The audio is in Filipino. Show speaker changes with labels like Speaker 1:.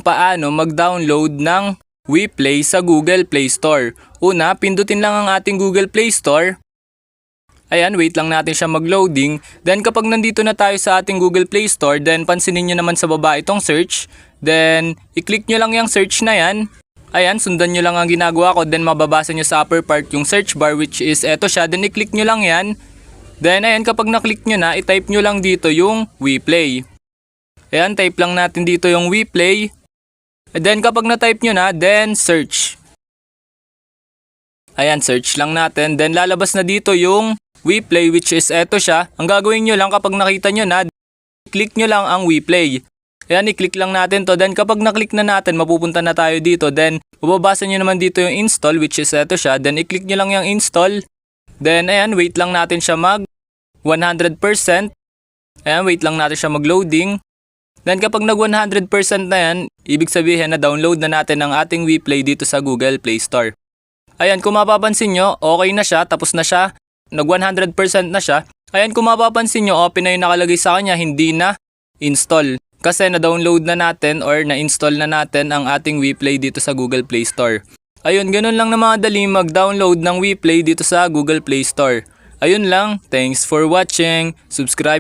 Speaker 1: paano mag-download ng WePlay sa Google Play Store. Una, pindutin lang ang ating Google Play Store. Ayan, wait lang natin siya mag-loading. Then kapag nandito na tayo sa ating Google Play Store, then pansinin nyo naman sa baba itong search. Then, i-click nyo lang yung search na yan. Ayan, sundan nyo lang ang ginagawa ko. Then, mababasa nyo sa upper part yung search bar, which is eto siya. Then, i-click nyo lang yan. Then, ayan, kapag na-click nyo na, i-type nyo lang dito yung WePlay. Ayan, type lang natin dito yung WePlay. Then, kapag na-type nyo na, then search. Ayan, search lang natin. Then, lalabas na dito yung WePlay, which is eto siya. Ang gagawin nyo lang kapag nakita nyo na, click nyo lang ang WePlay. Ayan, i-click lang natin to. Then, kapag na-click na natin, mapupunta na tayo dito. Then, mababasa nyo naman dito yung install, which is eto siya. Then, i-click nyo lang yung install. Then, ayan, wait lang natin siya mag 100%. Ayan, wait lang natin siya mag-loading. Then, kapag nag 100% na yan, ibig sabihin na download na natin ang ating WePlay dito sa Google Play Store. Ayan, kung mapapansin nyo, okay na siya, tapos na siya. Nag 100% na siya. Ayan, kung mapapansin nyo, open na yung nakalagay sa kanya, hindi na install. Kasi na-download na natin or na-install na natin ang ating WePlay dito sa Google Play Store. Ayun, ganun lang na mga dali mag-download ng WePlay dito sa Google Play Store. Ayun lang, thanks for watching. Subscribe